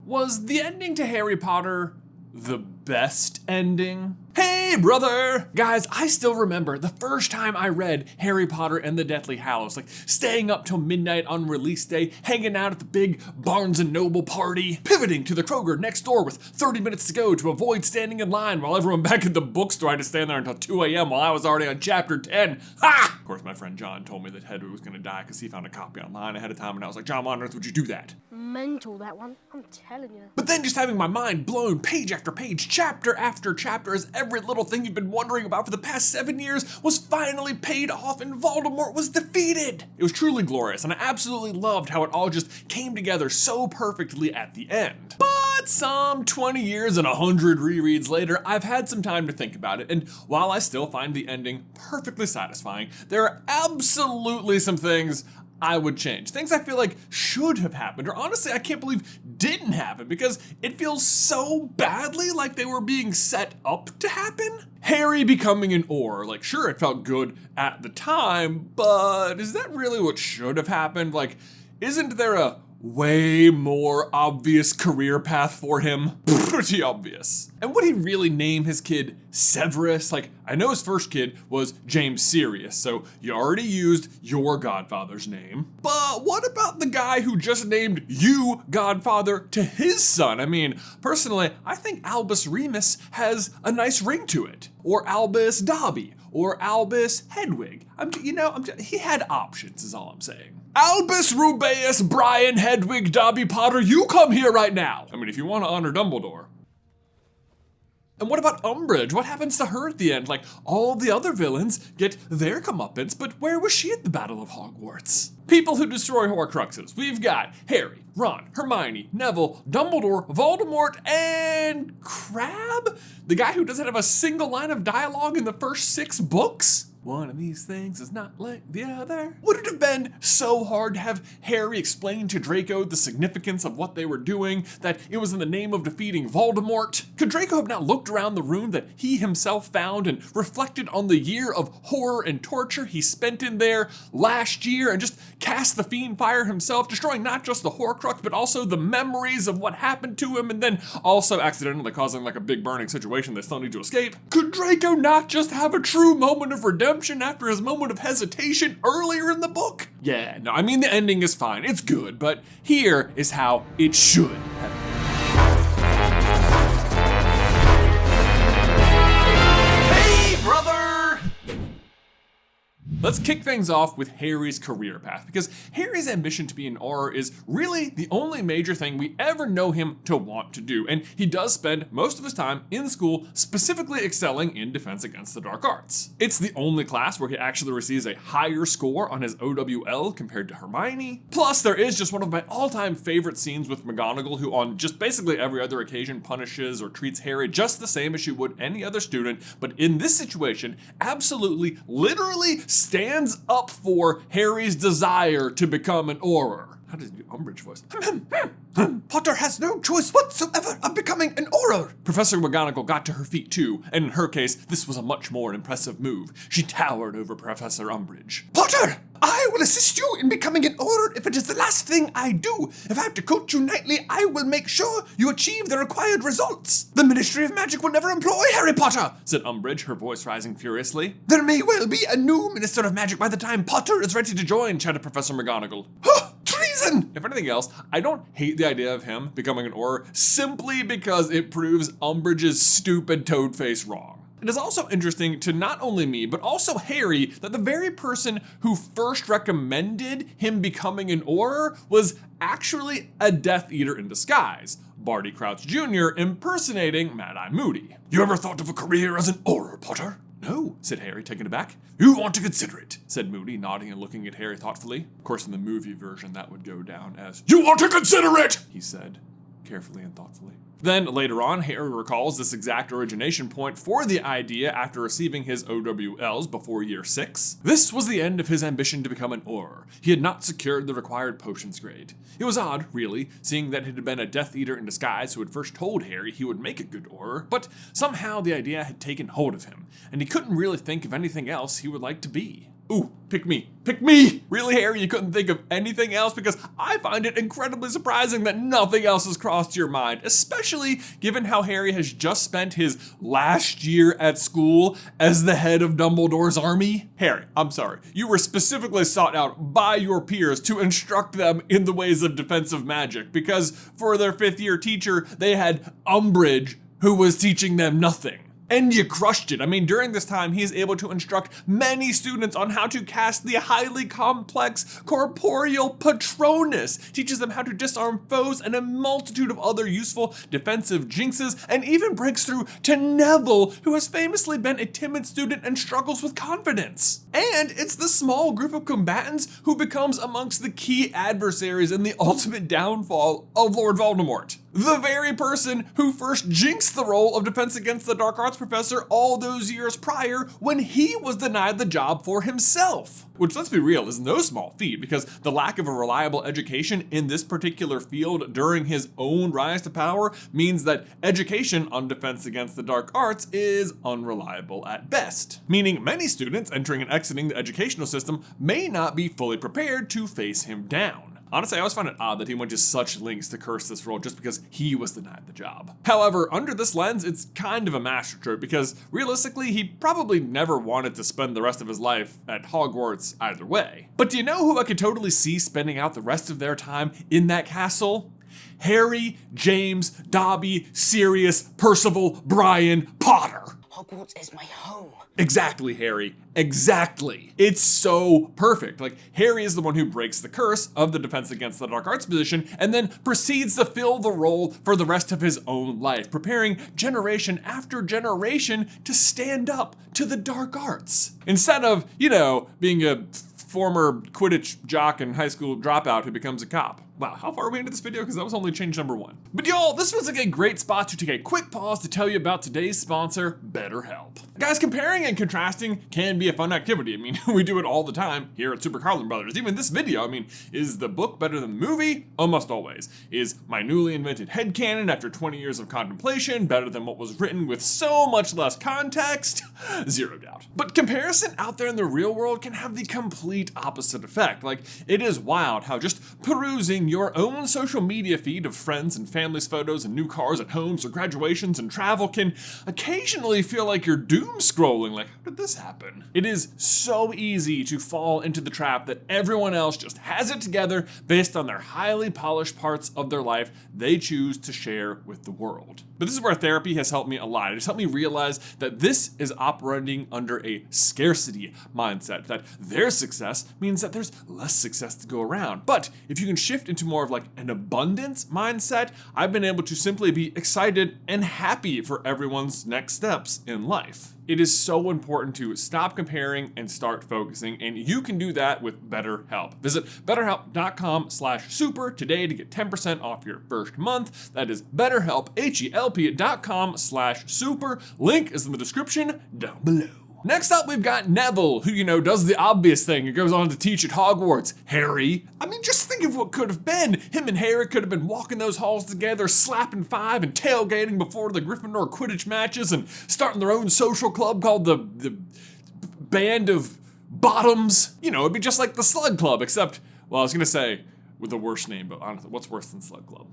Was the ending to Harry Potter the best ending? Hey, brother! Guys, I still remember the first time I read Harry Potter and the Deathly Hallows, like staying up till midnight on release day, hanging out at the big Barnes & Noble party, pivoting to the Kroger next door with 30 minutes to go to avoid standing in line while everyone back at the bookstore had to stand there until 2 a.m. while I was already on chapter 10. Ha! Of course, my friend John told me that Hedwig was gonna die because he found a copy online ahead of time, and I was like, John, why on earth would you do that? Mental, that one, I'm telling you. But then just having my mind blown page after page, chapter after chapter, as every little thing you've been wondering about for the past 7 years was finally paid off and Voldemort was defeated. It was truly glorious, and I absolutely loved how it all just came together so perfectly at the end. But some 20 years and 100 rereads later, I've had some time to think about it, and while I still find the ending perfectly satisfying, there are absolutely some things I would change. Things I feel like should have happened, or honestly I can't believe didn't happen, because it feels so badly like they were being set up to happen. Harry becoming an Auror, like sure it felt good at the time, but is that really what should have happened? Like, isn't there a way more obvious career path for him? Pretty obvious. And would he really name his kid Severus? Like, I know his first kid was James Sirius, so you already used your godfather's name. But what about the guy who just named you godfather to his son? I mean, personally, I think Albus Remus has a nice ring to it. Or Albus Dobby, or Albus Hedwig. He had options is all I'm saying. Albus Rubeus Brian Hedwig Dobby Potter, you come here right now. I mean, if you want to honor Dumbledore. And what about Umbridge? What happens to her at the end? Like, all the other villains get their comeuppance, but where was she at the Battle of Hogwarts? People who destroy Horcruxes. We've got Harry, Ron, Hermione, Neville, Dumbledore, Voldemort, and Crabbe? The guy who doesn't have a single line of dialogue in the first 6 books? One of these things is not like the other. Would it have been so hard to have Harry explain to Draco the significance of what they were doing, that it was in the name of defeating Voldemort? Could Draco have not looked around the room that he himself found and reflected on the year of horror and torture he spent in there last year and just cast the fiend fire himself, destroying not just the Horcrux, but also the memories of what happened to him, and then also accidentally causing like a big burning situation they still need to escape? Could Draco not just have a true moment of redemption after his moment of hesitation earlier in the book? Yeah, no, I mean the ending is fine, it's good, but here is how it should have been. Let's kick things off with Harry's career path, because Harry's ambition to be an Auror is really the only major thing we ever know him to want to do, and he does spend most of his time in school specifically excelling in Defense Against the Dark Arts. It's the only class where he actually receives a higher score on his OWL compared to Hermione. Plus, there is just one of my all-time favorite scenes with McGonagall, who on just basically every other occasion punishes or treats Harry just the same as she would any other student, but in this situation, absolutely, literally stands up for Harry's desire to become an Auror. How does he do Umbridge voice? Potter has no choice whatsoever of becoming an Auror. Professor McGonagall got to her feet too, and in her case, this was a much more impressive move. She towered over Professor Umbridge. Potter, I will assist you in becoming an Auror if it is the last thing I do. If I have to coach you nightly, I will make sure you achieve the required results. The Ministry of Magic will never employ Harry Potter, said Umbridge, her voice rising furiously. There may well be a new Minister of Magic by the time Potter is ready to join, chatted Professor McGonagall. Treason! If anything else, I don't hate the idea of him becoming an Auror simply because it proves Umbridge's stupid toad face wrong. It is also interesting to not only me, but also Harry, that the very person who first recommended him becoming an Auror was actually a Death Eater in disguise, Barty Crouch Jr. impersonating Mad-Eye Moody. You ever thought of a career as an Auror, Potter? No, said Harry, taken aback. You want to consider it, said Moody, nodding and looking at Harry thoughtfully. Of course, in the movie version, that would go down as, You want to consider it, he said, carefully and thoughtfully. Then, later on, Harry recalls this exact origination point for the idea after receiving his OWLs before year 6. This was the end of his ambition to become an Auror. He had not secured the required potions grade. It was odd, really, seeing that it had been a Death Eater in disguise who had first told Harry he would make a good Auror, but somehow the idea had taken hold of him, and he couldn't really think of anything else he would like to be. Ooh, pick me. Pick me! Really, Harry, you couldn't think of anything else? Because I find it incredibly surprising that nothing else has crossed your mind, especially given how Harry has just spent his last year at school as the head of Dumbledore's army. Harry, I'm sorry. You were specifically sought out by your peers to instruct them in the ways of defensive magic, because for their 5th year teacher, they had Umbridge, who was teaching them nothing. And you crushed it. I mean, during this time, he is able to instruct many students on how to cast the highly complex corporeal Patronus, teaches them how to disarm foes and a multitude of other useful defensive jinxes, and even breaks through to Neville, who has famously been a timid student and struggles with confidence. And it's the small group of combatants who becomes amongst the key adversaries in the ultimate downfall of Lord Voldemort. The very person who first jinxed the role of Defense Against the Dark Arts professor all those years prior when he was denied the job for himself. Which, let's be real, is no small feat, because the lack of a reliable education in this particular field during his own rise to power means that education on Defense Against the Dark Arts is unreliable at best. Meaning many students entering and exiting the educational system may not be fully prepared to face him down. Honestly, I always found it odd that he went to such lengths to curse this role just because he was denied the job. However, under this lens, it's kind of a masterstroke because realistically, he probably never wanted to spend the rest of his life at Hogwarts either way. But do you know who I could totally see spending out the rest of their time in that castle? Harry, James, Dobby, Sirius, Percival, Brian, Potter. Hogwarts is my home. Exactly, Harry. Exactly. It's so perfect. Like, Harry is the one who breaks the curse of the Defense Against the Dark Arts position and then proceeds to fill the role for the rest of his own life, preparing generation after generation to stand up to the dark arts. Instead of, being a former Quidditch jock and high school dropout who becomes a cop. Wow, how far are we into this video? Because that was only change number 1. But y'all, this was like a great spot to take a quick pause to tell you about today's sponsor, BetterHelp. Guys, comparing and contrasting can be a fun activity. I mean, we do it all the time here at SuperCarlinBrothers. Even this video, is the book better than the movie? Almost always. Is my newly invented headcanon after 20 years of contemplation better than what was written with so much less context? Zero doubt. But comparison out there in the real world can have the complete opposite effect. Like, it is wild how just perusing your own social media feed of friends and family's photos and new cars and homes or graduations and travel can occasionally feel like you're doom scrolling. Like, how did this happen? It is so easy to fall into the trap that everyone else just has it together based on their highly polished parts of their life they choose to share with the world. But this is where therapy has helped me a lot. It has helped me realize that this is operating under a scarcity mindset, that their success means that there's less success to go around. But if you can shift into more of like an abundance mindset, I've been able to simply be excited and happy for everyone's next steps in life. It is so important to stop comparing and start focusing, and you can do that with BetterHelp. Visit betterhelp.com/super today to get 10% off your first month. That is BetterHelp, HELP.com/super. Link is in the description down below. Next up, we've got Neville, who, does the obvious thing. He goes on to teach at Hogwarts. Harry. Just think of what could have been. Him and Harry could have been walking those halls together, slapping five and tailgating before the Gryffindor Quidditch matches and starting their own social club called the Band of Bottoms. It'd be just like the Slug Club, except, well, I was going to say with a worse name, but honestly, what's worse than Slug Club?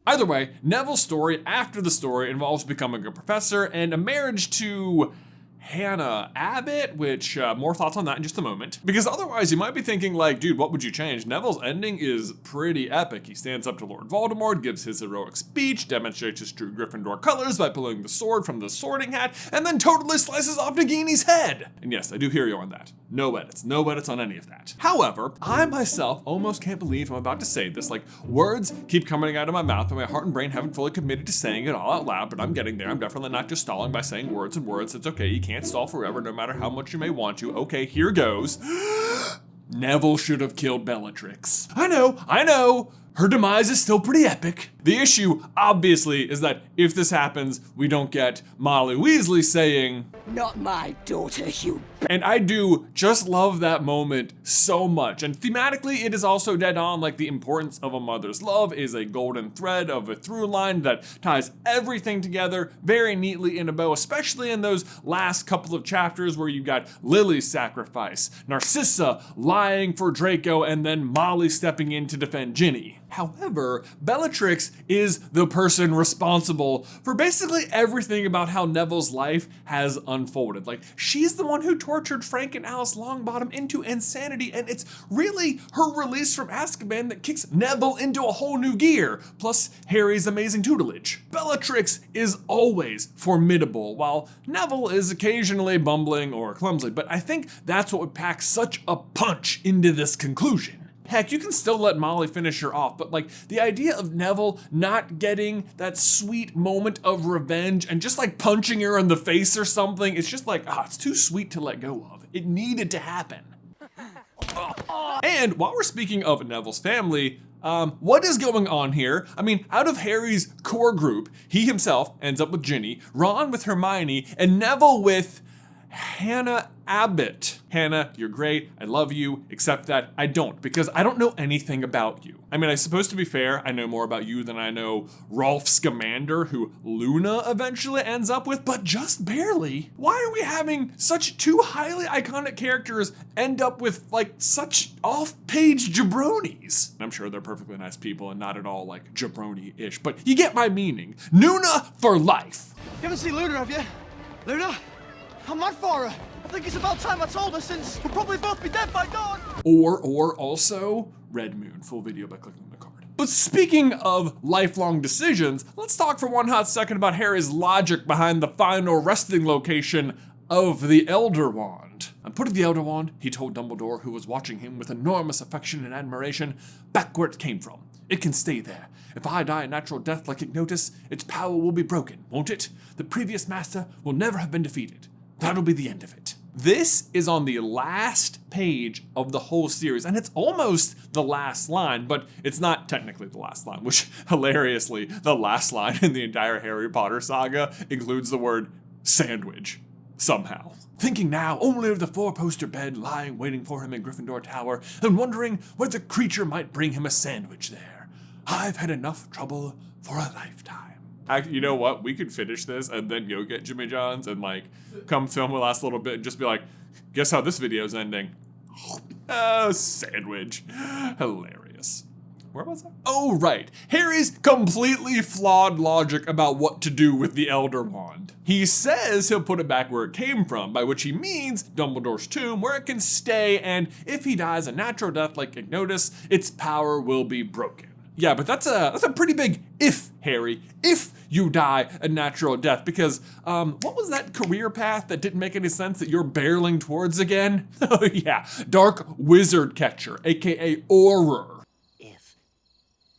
Either way, Neville's story after the story involves becoming a professor and a marriage to Hannah Abbott, which more thoughts on that in just a moment. Because otherwise you might be thinking like, dude, what would you change? Neville's ending is pretty epic. He stands up to Lord Voldemort, gives his heroic speech, demonstrates his true Gryffindor colors by pulling the sword from the sorting hat, and then totally slices off Nagini's head. And yes, I do hear you on that. No edits on any of that. However, I myself almost can't believe I'm about to say this. Like, words keep coming out of my mouth and my heart and brain haven't fully committed to saying it all out loud, but I'm getting there. I'm definitely not just stalling by saying words and words. It's okay, you can't stall forever no matter how much you may want to. Okay, here goes. Neville should have killed Bellatrix. I know. her demise is still pretty epic. The issue, obviously, is that if this happens, we don't get Molly Weasley saying, Not my daughter, you. and I do just love that moment so much. And thematically, it is also dead on, like the importance of a mother's love is a golden thread of a through line that ties everything together very neatly in a bow, especially in those last couple of chapters where you got Lily's sacrifice, Narcissa lying for Draco, and then Molly stepping in to defend Ginny. However, Bellatrix is the person responsible for basically everything about how Neville's life has unfolded. Like, she's the one who tortured Frank and Alice Longbottom into insanity, and it's really her release from Azkaban that kicks Neville into a whole new gear, plus Harry's amazing tutelage. Bellatrix is always formidable, while Neville is occasionally bumbling or clumsy, but I think that's what would pack such a punch into this conclusion. Heck, you can still let Molly finish her off, but like the idea of Neville not getting that sweet moment of revenge and just like punching her in the face or something, it's just like, it's too sweet to let go of. It needed to happen. And while we're speaking of Neville's family, what is going on here? I mean, out of Harry's core group, he himself ends up with Ginny, Ron with Hermione, and Neville with Hannah Abbott. Hannah, you're great, I love you, except that I don't, because I don't know anything about you. I mean, I suppose to be fair, I know more about you than I know Rolf Scamander, who Luna eventually ends up with, but just barely. Why are we having such two highly iconic characters end up with like such off-page jabronis? I'm sure they're perfectly nice people and not at all like jabroni-ish, but you get my meaning. Nuna for life. You haven't seen Luna, have you? Luna? I'm mad for her. I think it's about time I told her, since we'll probably both be dead by dawn. Or also Red Moon. Full video by clicking on the card. But speaking of lifelong decisions, let's talk for one hot second about Harry's logic behind the final resting location of the Elder Wand. On putting the Elder Wand, he told Dumbledore, who was watching him with enormous affection and admiration, back where it came from. It can stay there. If I die a natural death like Ignotus, its power will be broken, won't it? The previous master will never have been defeated. That'll be the end of it. This is on the last page of the whole series, and it's almost the last line, but it's not technically the last line, which hilariously, the last line in the entire Harry Potter saga includes the word sandwich, somehow. Thinking now only of the four-poster bed lying waiting for him in Gryffindor Tower, and wondering whether the creature might bring him a sandwich there. I've had enough trouble for a lifetime. You know what? We could finish this and then go get Jimmy John's and like come film the last little bit and just be like, guess how this video's ending? Oh, sandwich. Hilarious. Where was I? Oh, right. Harry's completely flawed logic about what to do with the Elder Wand. He says he'll put it back where it came from, by which he means Dumbledore's tomb, where it can stay, and if he dies a natural death like Ignotus, its power will be broken. Yeah, but that's a pretty big if, Harry. If you die a natural death, because what was that career path that didn't make any sense that you're barreling towards again? Oh yeah, Dark Wizard Catcher, aka Auror.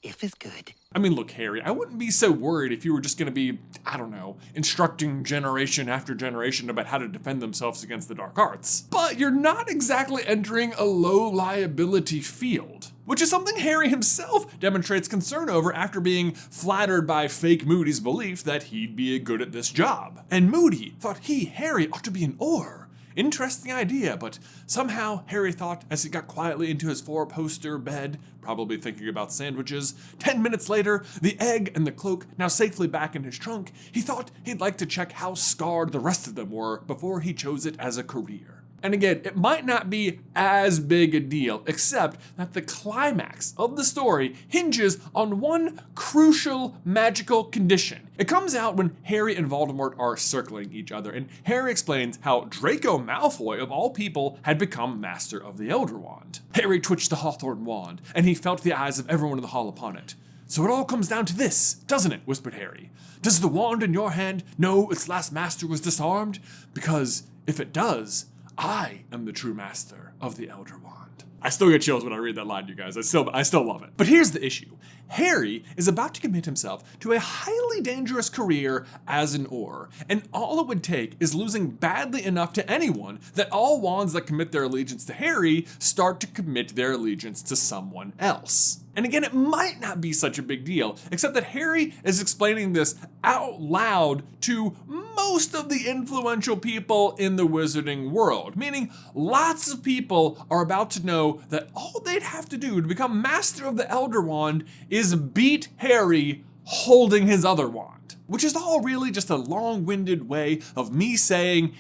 If is good. I mean, look, Harry, I wouldn't be so worried if you were just gonna be, I don't know, instructing generation after generation about how to defend themselves against the dark arts. But you're not exactly entering a low liability field, which is something Harry himself demonstrates concern over after being flattered by fake Moody's belief that he'd be good at this job. And Moody thought Harry, ought to be an Auror. Interesting idea, but somehow Harry thought as he got quietly into his four-poster bed, probably thinking about sandwiches, 10 minutes later, the egg and the cloak now safely back in his trunk, he thought he'd like to check how scarred the rest of them were before he chose it as a career. And again, it might not be as big a deal, except that the climax of the story hinges on one crucial magical condition. It comes out when Harry and Voldemort are circling each other, and Harry explains how Draco Malfoy, of all people, had become master of the Elder Wand. Harry twitched the Hawthorn wand, and he felt the eyes of everyone in the hall upon it. So it all comes down to this, doesn't it? Whispered Harry. Does the wand in your hand know its last master was disarmed? Because if it does, I am the true master of the Elder Wand. I still get chills when I read that line, you guys. I still love it. But here's the issue. Harry is about to commit himself to a highly dangerous career as an Auror, and all it would take is losing badly enough to anyone that all wands that commit their allegiance to Harry start to commit their allegiance to someone else. And again, it might not be such a big deal, except that Harry is explaining this out loud to most of the influential people in the wizarding world, meaning lots of people are about to know that all they'd have to do to become master of the Elder Wand is beat Harry holding his other wand, which is all really just a long-winded way of me saying,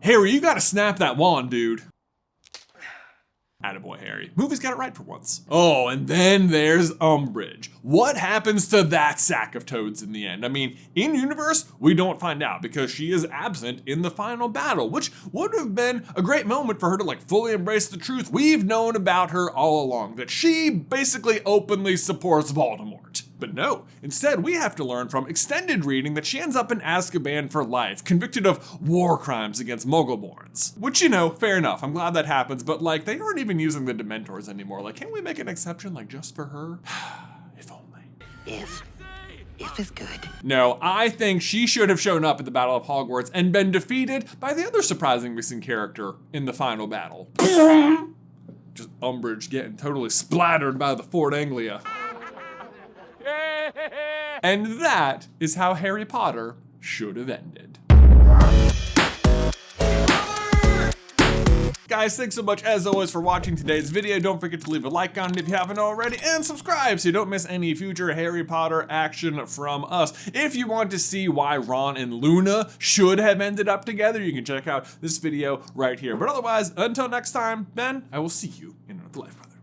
Harry, you gotta snap that wand, dude. Attaboy, Harry. Movie's got it right for once. Oh, and then there's Umbridge. What happens to that sack of toads in the end? I mean, in universe, we don't find out because she is absent in the final battle, which would have been a great moment for her to like fully embrace the truth we've known about her all along, that she basically openly supports Voldemort. But no, instead we have to learn from extended reading that she ends up in Azkaban for life, convicted of war crimes against Muggleborns. Which, you know, fair enough, I'm glad that happens, but like, they aren't even using the Dementors anymore. Like, can't we make an exception, like, just for her? If only. If is good. No, I think she should have shown up at the Battle of Hogwarts and been defeated by the other surprising missing character in the final battle. Just Umbridge getting totally splattered by the Fort Anglia. And that is how Harry Potter should have ended. Guys, thanks so much as always for watching today's video. Don't forget to leave a like on it if you haven't already, and subscribe so you don't miss any future Harry Potter action from us. If you want to see why Ron and Luna should have ended up together, you can check out this video right here. But otherwise, until next time, Ben, I will see you in another life, brother.